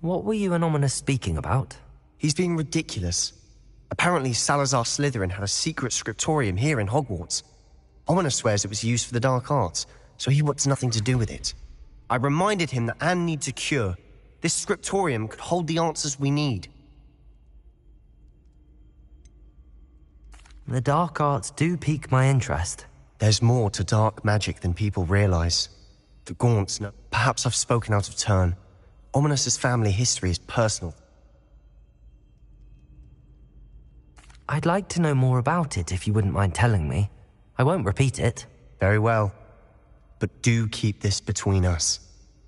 What were you and Ominous speaking about? He's being ridiculous. Apparently Salazar Slytherin had a secret scriptorium here in Hogwarts. Ominous swears it was used for the dark arts, so he wants nothing to do with it. I reminded him that Anne needs a cure. This scriptorium could hold the answers we need. The dark arts do pique my interest. There's more to dark magic than people realize. The Gaunts know. Perhaps I've spoken out of turn. Ominous's family history is personal. I'd like to know more about it if you wouldn't mind telling me. I won't repeat it. Very well. But do keep this between us.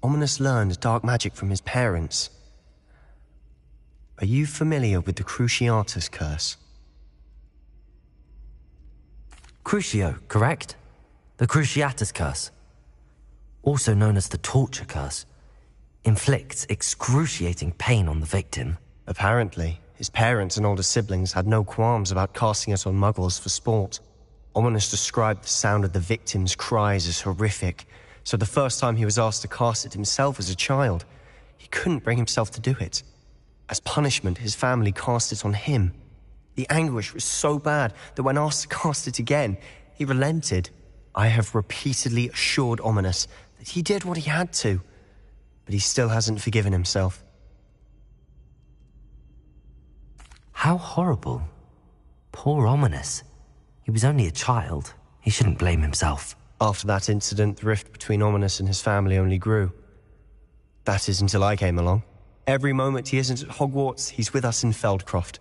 Ominous learned dark magic from his parents. Are you familiar with the Cruciatus curse? Crucio, correct? The Cruciatus curse. Also known as the torture curse. Inflicts excruciating pain on the victim. Apparently, his parents and older siblings had no qualms about casting it on muggles for sport. Ominous described the sound of the victim's cries as horrific, so the first time he was asked to cast it himself as a child, he couldn't bring himself to do it. As punishment, his family cast it on him. The anguish was so bad that when asked to cast it again, he relented. I have repeatedly assured Ominous that he did what he had to, but he still hasn't forgiven himself. How horrible. Poor Ominous. He was only a child. He shouldn't blame himself. After that incident, the rift between Ominous and his family only grew. That is until I came along. Every moment he isn't at Hogwarts, he's with us in Feldcroft.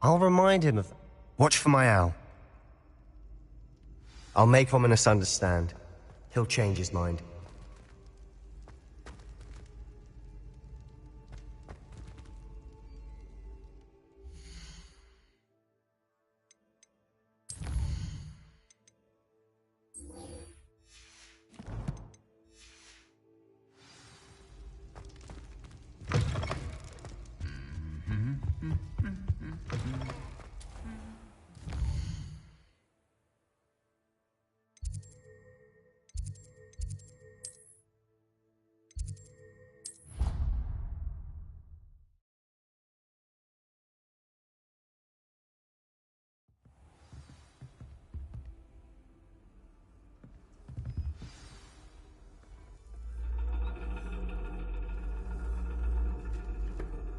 I'll remind him of that. Watch for my owl. I'll make Ominous understand. He'll change his mind.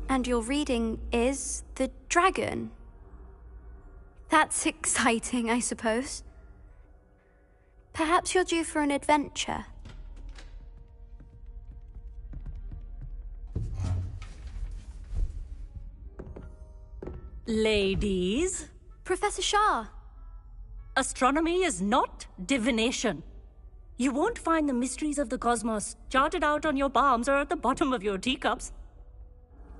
And your reading is The Dragon. That's exciting, I suppose. Perhaps you're due for an adventure. Ladies, Professor Shah. astronomy is not divination. You won't find the mysteries of the cosmos charted out on your palms or at the bottom of your teacups.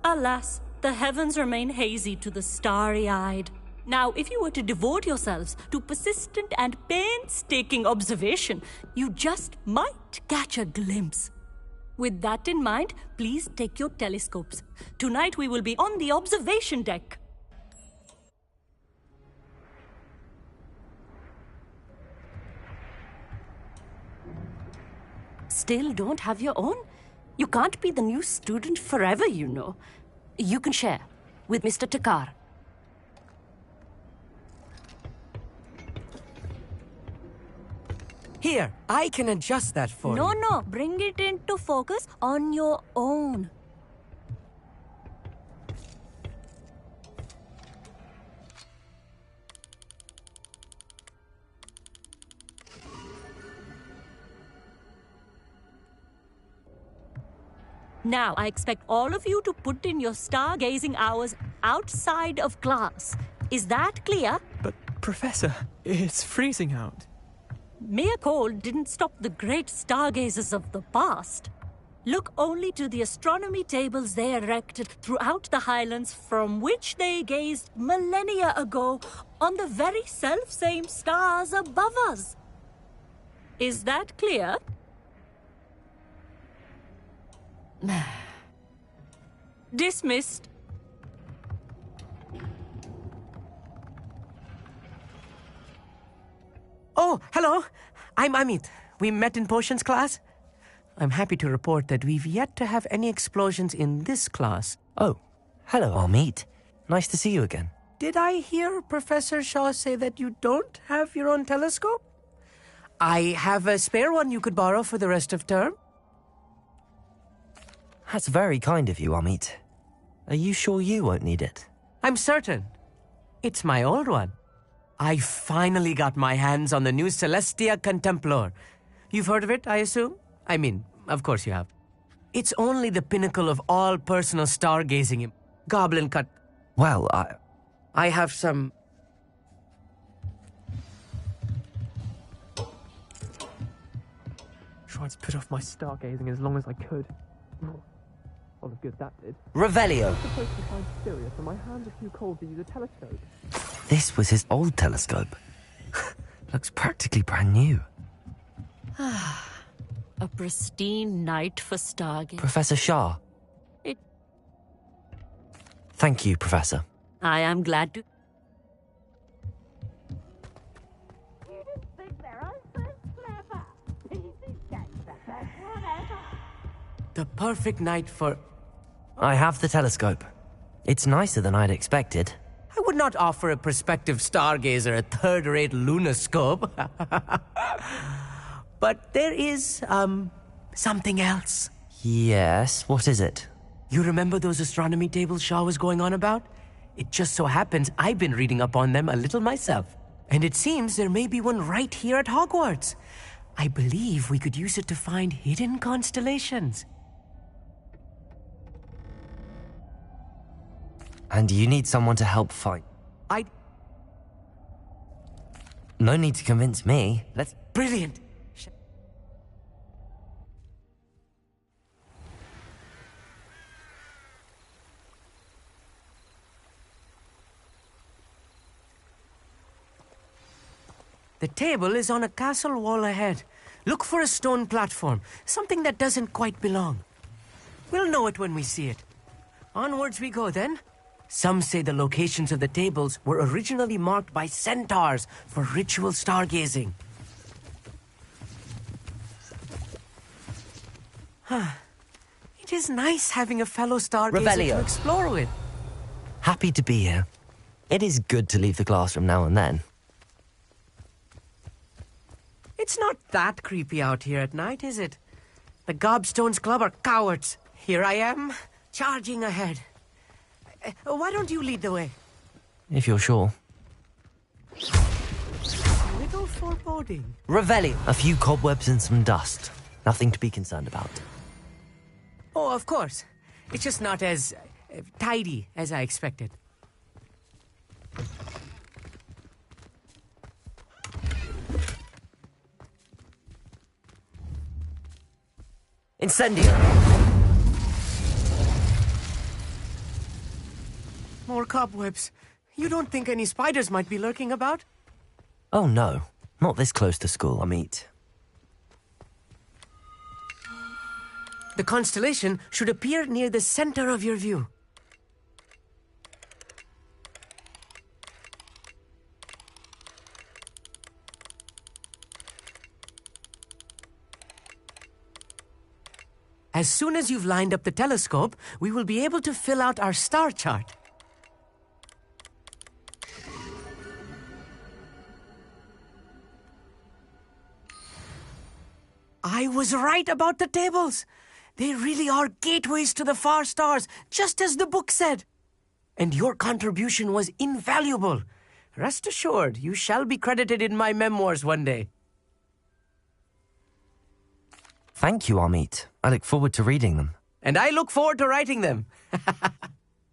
Alas, the heavens remain hazy to the starry-eyed. Now, if you were to devote yourselves to persistent and painstaking observation, you just might catch a glimpse. With that in mind, please take your telescopes. Tonight we will be on the observation deck. Still don't have your own? You can't be the new student forever, you know. You can share with Mr. Takar. Here, I can adjust that for you. No, bring it into focus on your own. Now, I expect all of you to put in your stargazing hours outside of class. Is that clear? But, Professor, it's freezing out. Mere cold didn't stop the great stargazers of the past. Look only to the astronomy tables they erected throughout the Highlands from which they gazed millennia ago on the very self-same stars above us. Is that clear? Dismissed. Oh, hello. I'm Amit. We met in potions class. I'm happy to report that we've yet to have any explosions in this class. Oh, hello, Amit. Nice to see you again. Did I hear Professor Shaw say that you don't have your own telescope? I have a spare one you could borrow for the rest of term. That's very kind of you, Amit. Are you sure you won't need it? I'm certain. It's my old one. I finally got my hands on the new Celestia Contemplar. You've heard of it, I assume? I mean, of course you have. It's only the pinnacle of all personal stargazing. Goblin cut. Well, I have some... Tried to put off my stargazing as long as I could. All the good that did. Revelio. I'm supposed to find Syria, so my hands are too cold to use a telescope. This was his old telescope. Looks practically brand new. A pristine night for stargazing. Professor Shah. It- Thank you, Professor. I am glad to... The perfect night for... I have the telescope. It's nicer than I'd expected. I would not offer a prospective stargazer a third-rate lunoscope. But there is, something else. Yes, what is it? You remember those astronomy tables Shaw was going on about? It just so happens I've been reading up on them a little myself. And it seems there may be one right here at Hogwarts. I believe we could use it to find hidden constellations. And you need someone to help find... No need to convince me. Let's... Brilliant! The table is on a castle wall ahead. Look for a stone platform, something that doesn't quite belong. We'll know it when we see it. Onwards we go then. Some say the locations of the tables were originally marked by centaurs for ritual stargazing. It is nice having a fellow stargazer Revelio. to explore with. Happy to be here. It is good to leave the classroom now and then. It's not that creepy out here at night, is it? The Gobstones Club are cowards. Here I am, charging ahead. Why don't you lead the way? If you're sure. A little foreboding. Revelio. A few cobwebs and some dust. Nothing to be concerned about. Oh, of course. It's just not as tidy as I expected. Incendio! More cobwebs. You don't think any spiders might be lurking about? Oh no, not this close to school, Amit. The constellation should appear near the center of your view. As soon as you've lined up the telescope, we will be able to fill out our star chart. I was right about the tables. They really are gateways to the far stars, just as the book said. And your contribution was invaluable. Rest assured, you shall be credited in my memoirs one day. Thank you, Amit. I look forward to reading them. And I look forward to writing them.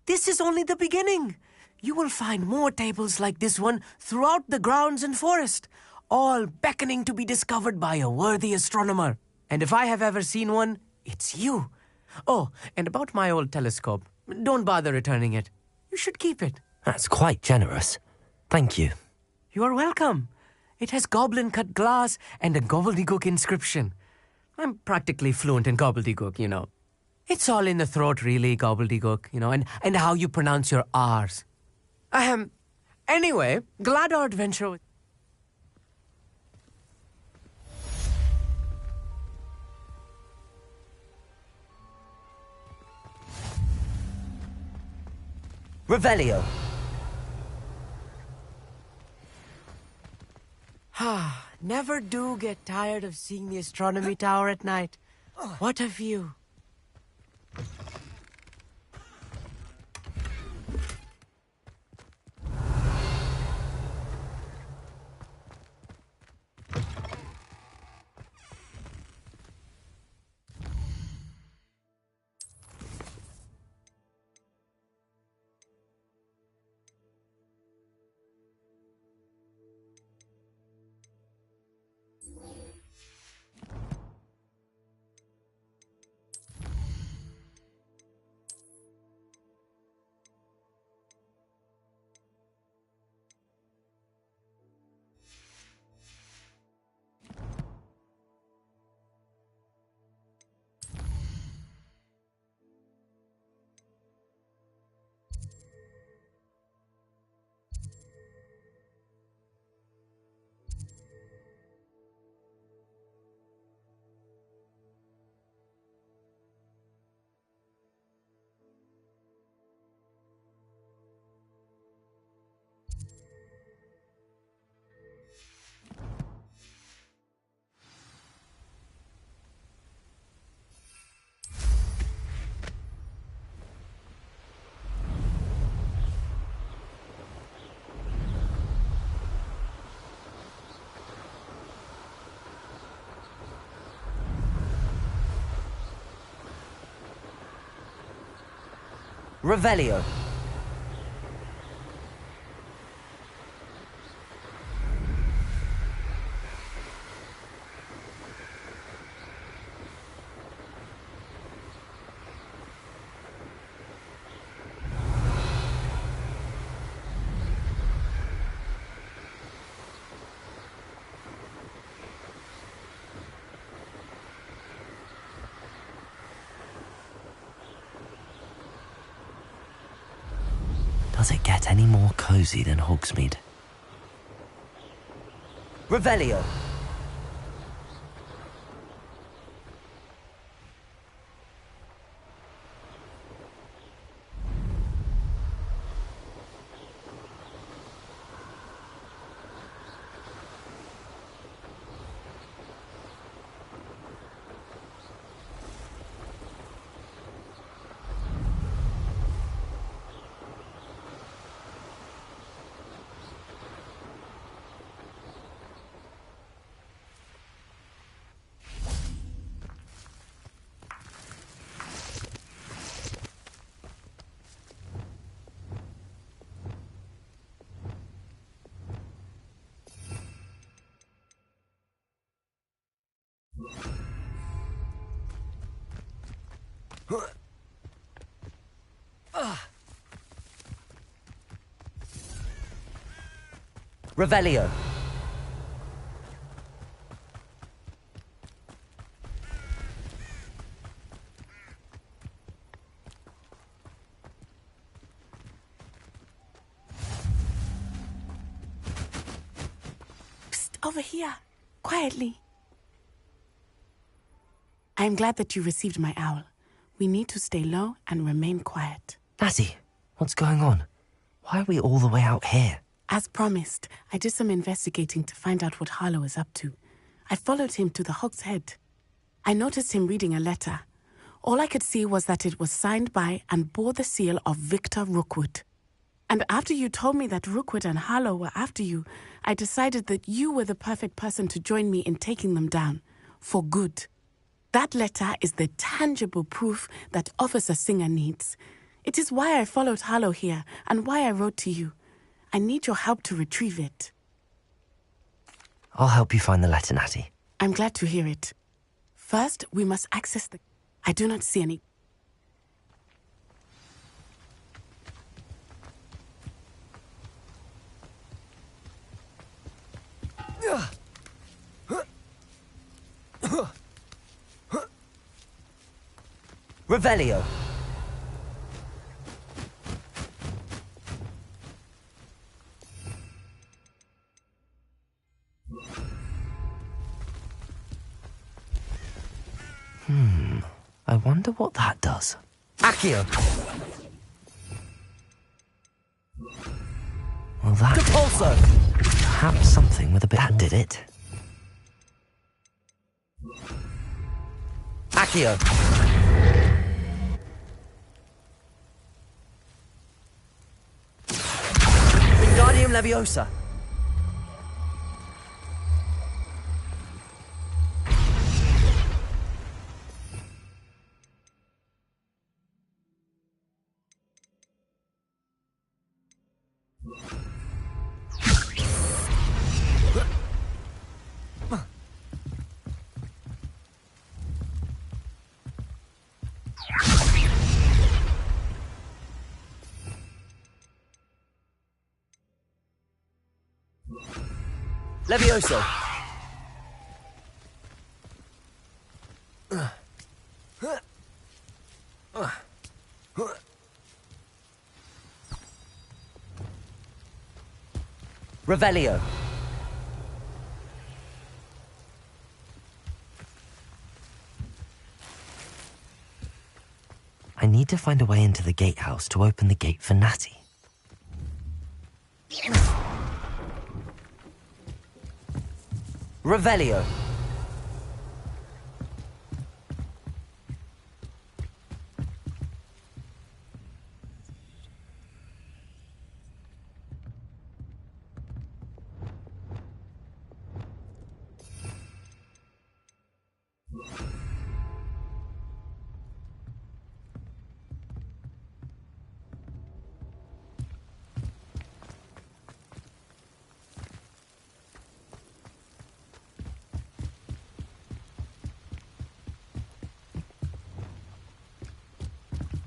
This is only the beginning. You will find more tables like this one throughout the grounds and forest, all beckoning to be discovered by a worthy astronomer. And if I have ever seen one, it's you. Oh, and about my old telescope, don't bother returning it. You should keep it. That's quite generous. Thank you. You are welcome. It has goblin-cut glass and a gobbledygook inscription. I'm practically fluent in gobbledygook, you know. It's all in the throat, really, gobbledygook, you know, and how you pronounce your R's. Anyway, glad our adventure... Revelio. Never do get tired of seeing the astronomy tower at night. What a view. Revelio. Does it get any more cozy than Hogsmeade? Revelio. Revelio. Psst, over here. Quietly. I am glad that you received my owl. We need to stay low and remain quiet. Natty, what's going on? Why are we all the way out here? As promised, I did some investigating to find out what Harlow is up to. I followed him to the Hog's Head. I noticed him reading a letter. All I could see was that it was signed by and bore the seal of Victor Rookwood. And after you told me that Rookwood and Harlow were after you, I decided that you were the perfect person to join me in taking them down. For good. That letter is the tangible proof that Officer Singer needs. It is why I followed Harlow here and why I wrote to you. I need your help to retrieve it. I'll help you find the letter, Natty. I'm glad to hear it. First, we must access the... I do not see any... Revelio. I wonder what that does. Accio. that... Depulso! Perhaps something with a bit... That did it. Accio! Wingardium Leviosa! Levioso! Revelio. I need to find a way into the gatehouse to open the gate for Natty. Revelio.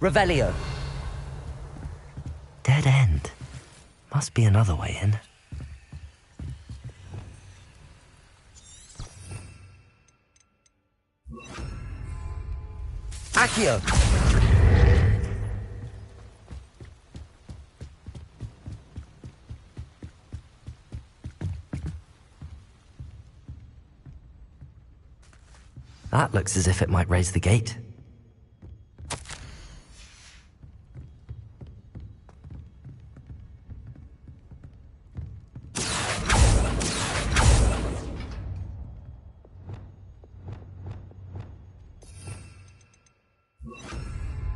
Revelio. Dead end. Must be another way in. Accio. That looks as if it might raise the gate.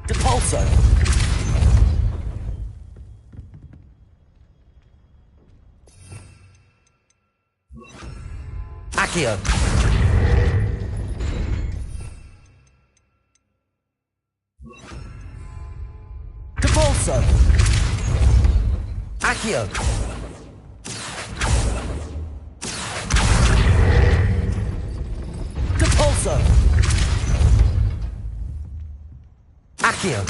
Depulso! Accio! Depulso! Accio! Depulso! Accio!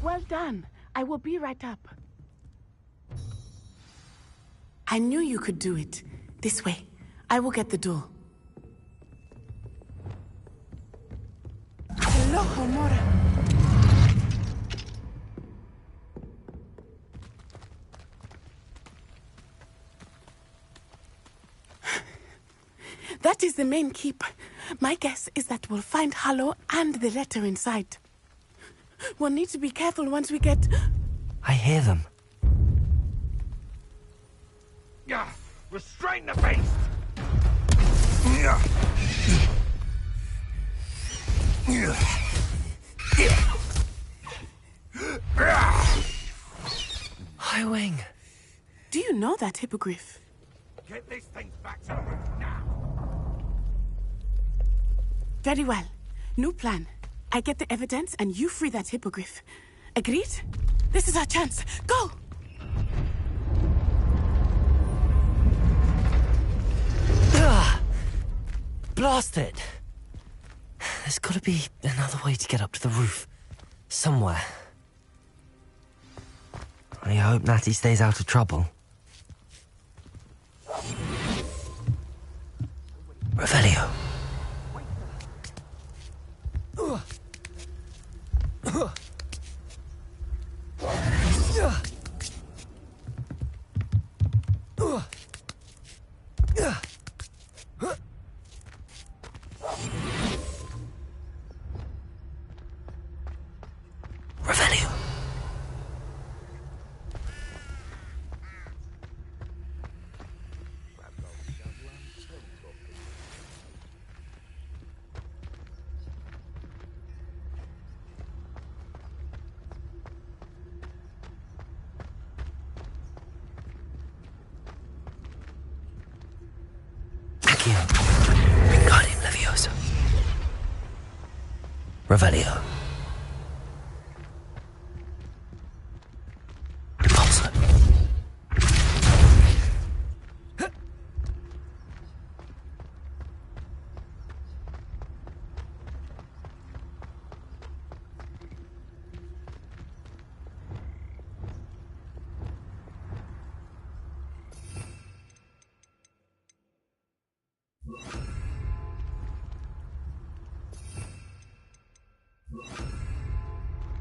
Well done. I will be right up. I knew you could do it. This way. I will get the door. Hello, Homora. That is the main keep. My guess is that we'll find Hallow and the letter inside. We'll need to be careful once we get... I hear them. Yeah, restrain the beast! Highwing. Do you know that hippogriff? Get these things back to the room now! Very well. New plan. I get the evidence and you free that hippogriff. Agreed? This is our chance. Go! Blast it! There's gotta be another way to get up to the roof. Somewhere. I hope Natty stays out of trouble. Revelio. Revelio. Accio. Wingardium Leviosa. Revelio. Impulso.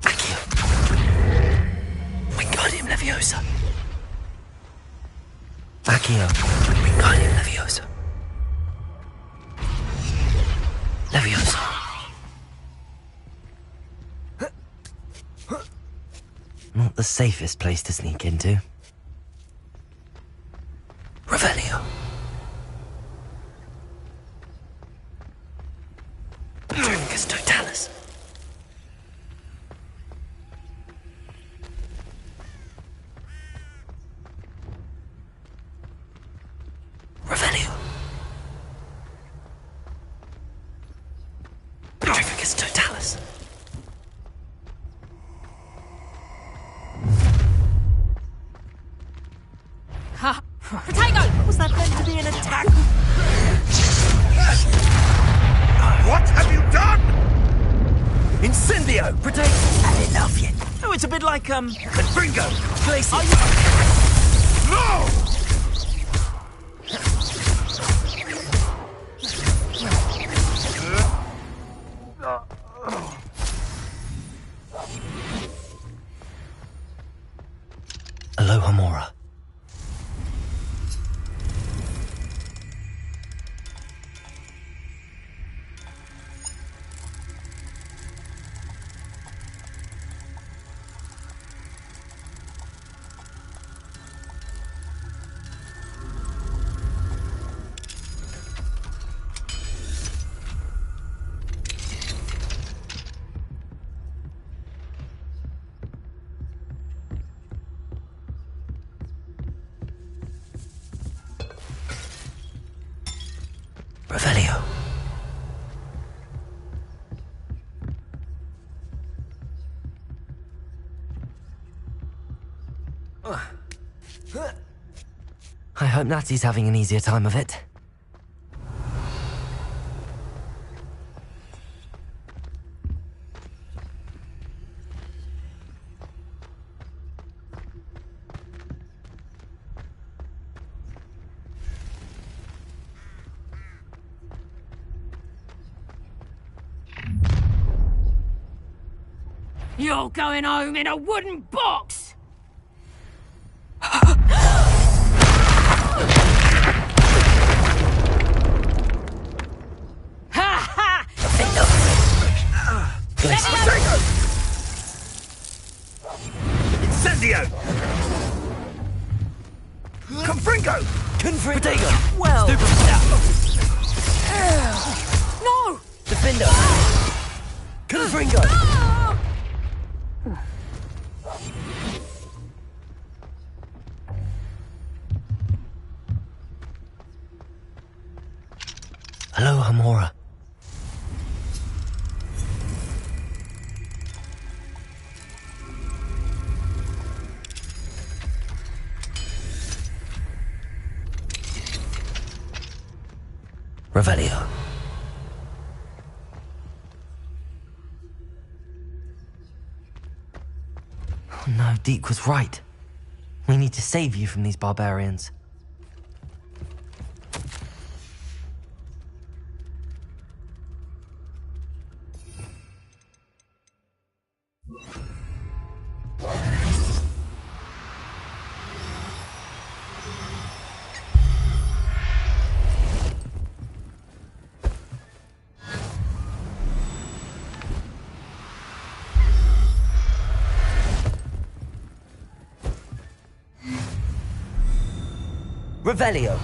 Accio. Wingardium Leviosa. Accio. Wingardium Leviosa. Leviosa. Not the safest place to sneak into. Revelio. Trificus Totalis. Revelio. Trificus Totalis. Ha! Protego! Was that meant to be an attack? What have you done? Incendio! Protect! I didn't love yet. Oh, it's a bit like, Confringo! Glacier. No! Aloha Mora. Revelio. I hope Natty's having an easier time of it. You're going home in a wooden box! Ha ha! Protego! Incendio! Confringo! Protego! Well. Super Stab! No! Defender! Confringo! Aloha Mora. Revelio. Oh no, Deke was right. We need to save you from these barbarians. Revelio.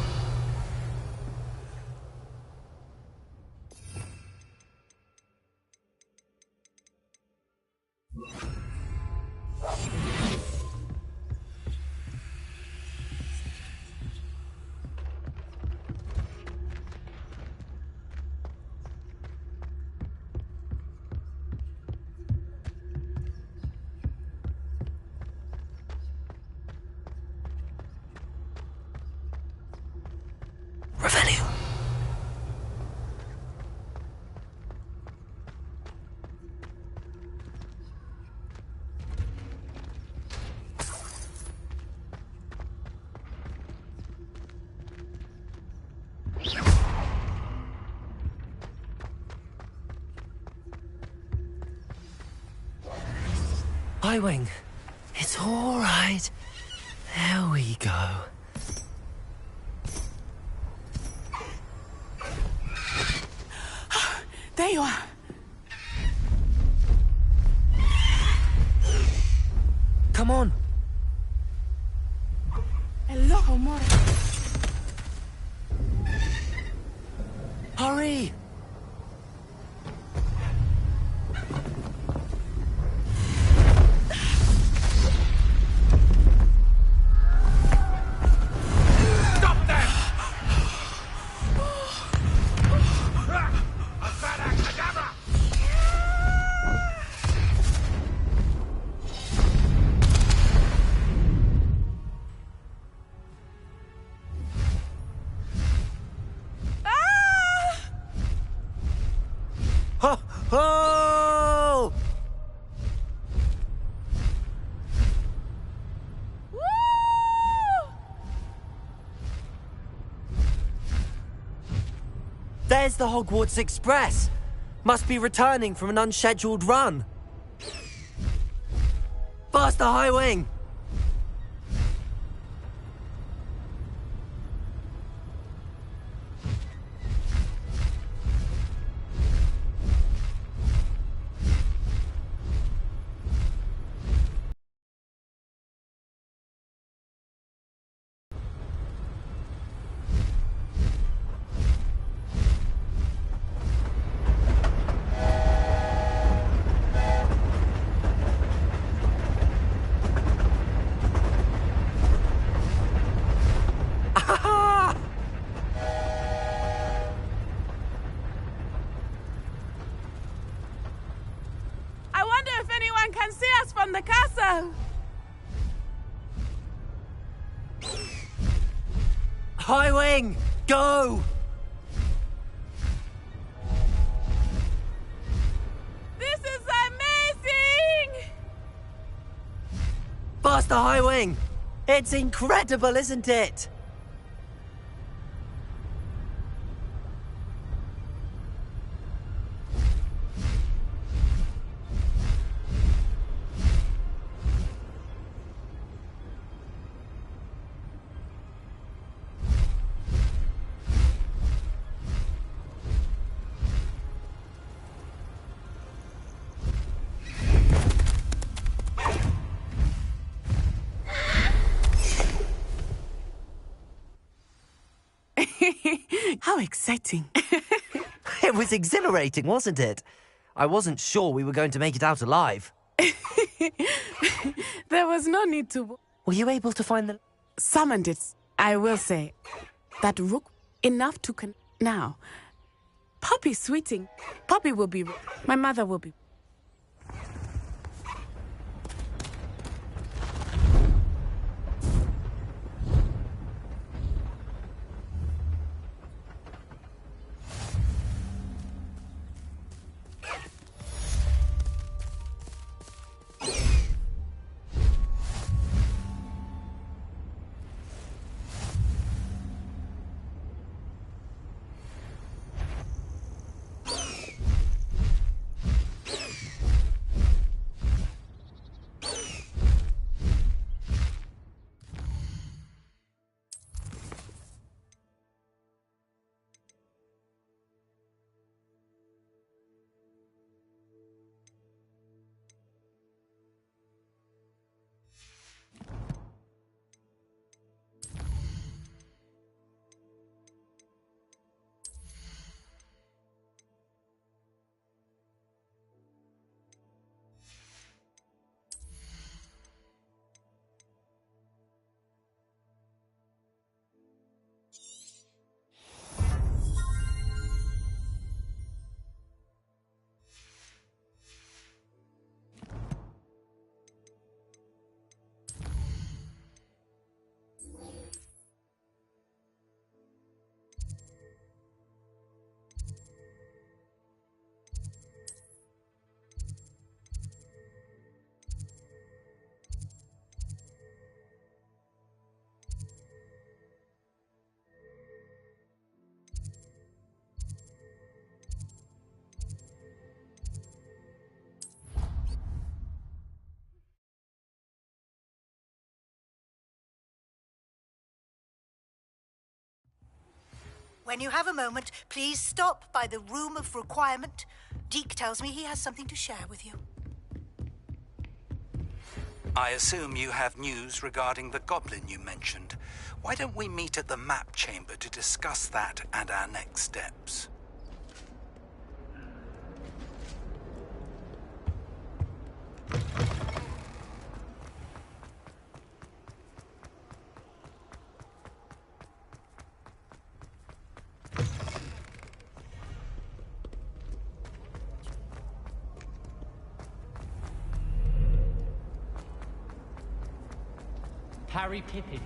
Highwing, it's all right. There we go. There you are. Come on. Hello, more. Hurry! Stop them! Avada Kedavra! Ho! Ho! There's the Hogwarts Express. Must be returning from an unscheduled run. Faster, Highwing! I wonder if anyone can see us from the castle. Highwing, go! This is amazing! Faster, Highwing! It's incredible, isn't it? How exciting. It was exhilarating, wasn't it? I wasn't sure we were going to make it out alive. There was no need to... Were you able to find the... Summoned it, I will say. That rook, enough to now. Poppy sweeting. Poppy will be... My mother will be... When you have a moment, please stop by the Room of Requirement. Deke tells me he has something to share with you. I assume you have news regarding the goblin you mentioned. Why don't we meet at the map chamber to discuss that and our next steps? Harry Pippin.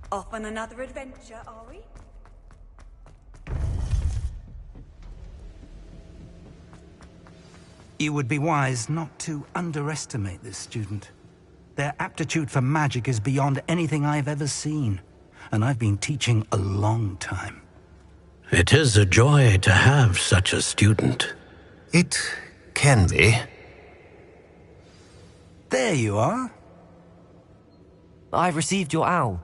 Off on another adventure, are we? You would be wise not to underestimate this student. Their aptitude for magic is beyond anything I've ever seen, and I've been teaching a long time. It is a joy to have such a student. It can be. There you are. I received your owl.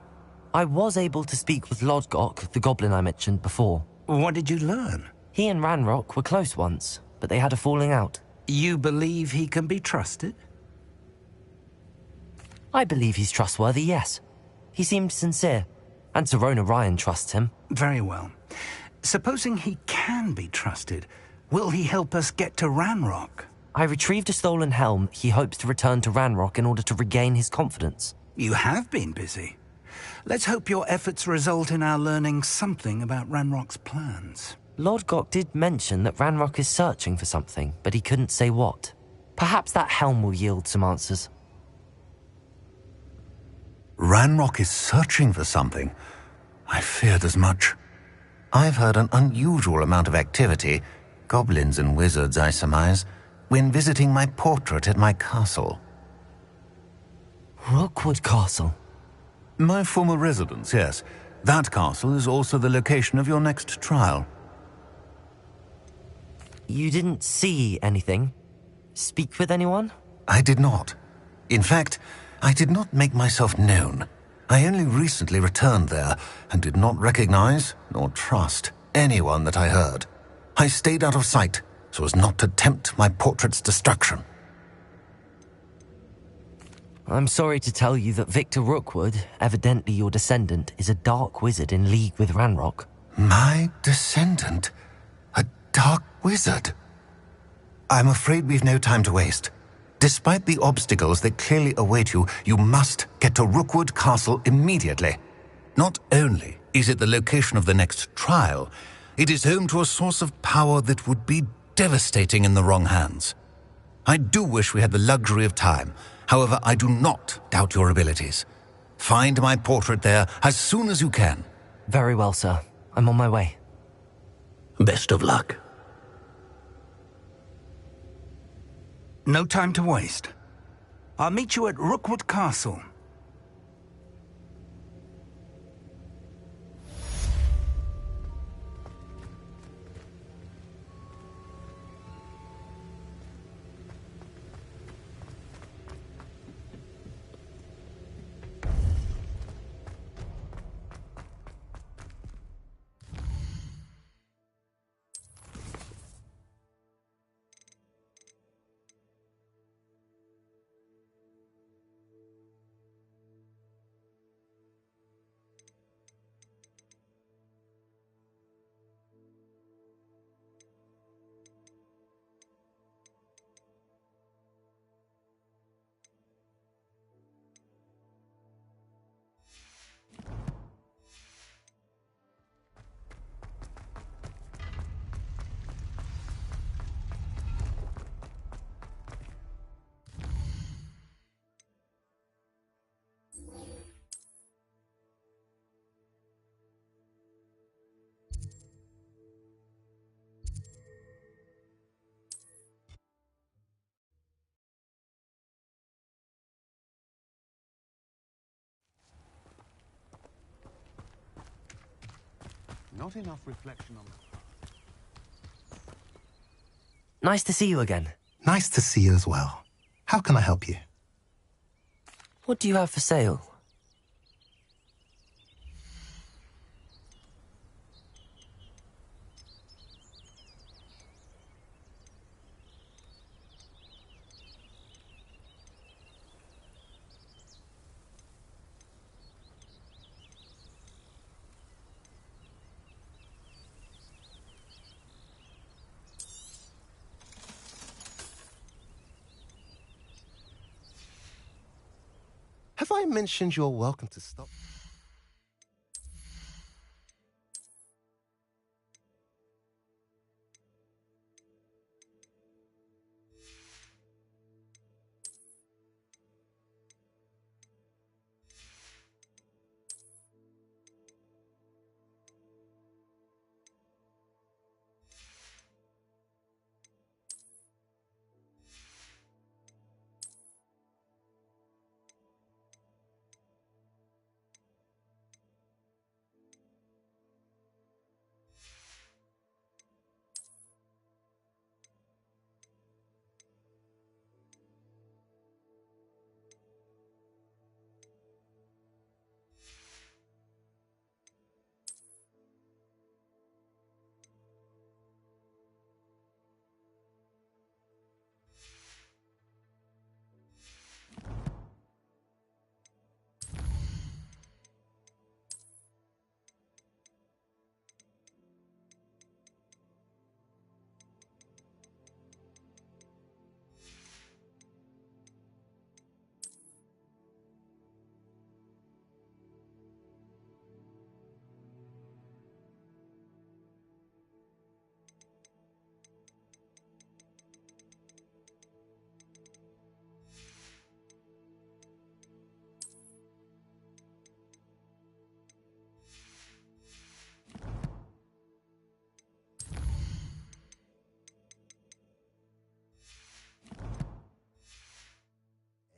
I was able to speak with Lodgok, the goblin I mentioned before. What did you learn? He and Ranrock were close once, but they had a falling out. You believe he can be trusted? I believe he's trustworthy, yes. He seemed sincere, and Serona Ryan trusts him. Very well. Supposing he can be trusted, will he help us get to Ranrock? I retrieved a stolen helm he hopes to return to Ranrock in order to regain his confidence. You have been busy. Let's hope your efforts result in our learning something about Ranrock's plans. Lodgok did mention that Ranrock is searching for something, but he couldn't say what. Perhaps that helm will yield some answers. Ranrock is searching for something. I feared as much. I've heard an unusual amount of activity, goblins and wizards, I surmise, when visiting my portrait at my castle. Rookwood Castle? My former residence, yes. That castle is also the location of your next trial. You didn't see anything? Speak with anyone? I did not. In fact, I did not make myself known. I only recently returned there and did not recognize nor trust anyone that I heard. I stayed out of sight so as not to tempt my portrait's destruction. I'm sorry to tell you that Victor Rookwood, evidently your descendant, is a dark wizard in league with Ranrock. My descendant? A dark wizard? I'm afraid we've no time to waste. Despite the obstacles that clearly await you, you must get to Rookwood Castle immediately. Not only is it the location of the next trial, it is home to a source of power that would be devastating in the wrong hands. I do wish we had the luxury of time. However, I do not doubt your abilities. Find my portrait there as soon as you can. Very well, sir. I'm on my way. Best of luck. No time to waste. I'll meet you at Rookwood Castle. Not enough reflection on the... Nice to see you again. Nice to see you as well. How can I help you? What do you have for sale? Have I mentioned you're welcome to stop?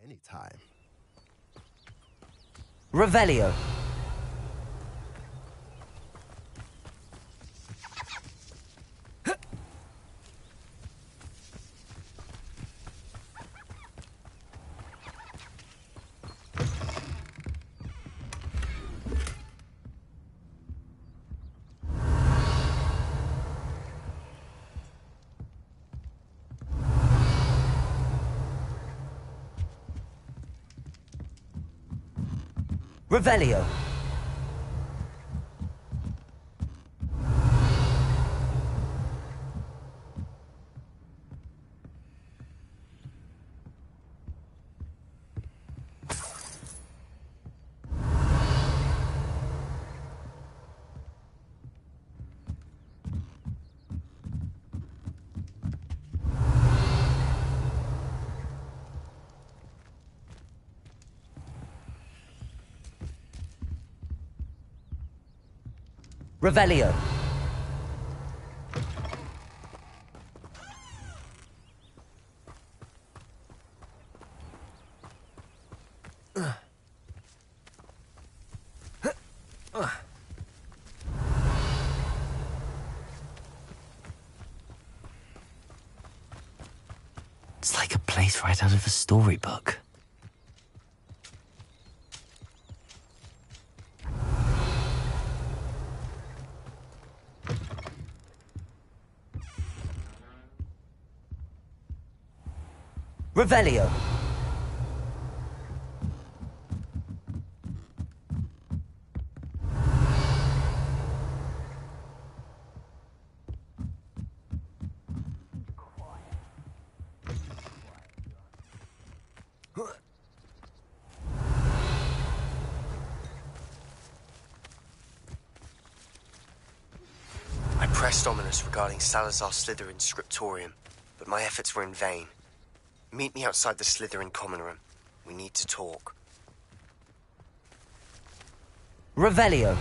Anytime. Revelio. Revelio. Revelio. It's like a place right out of a storybook. Revelio. I pressed Ominous regarding Salazar Slytherin's scriptorium, but my efforts were in vain. Meet me outside the Slytherin common room. We need to talk. Revelio.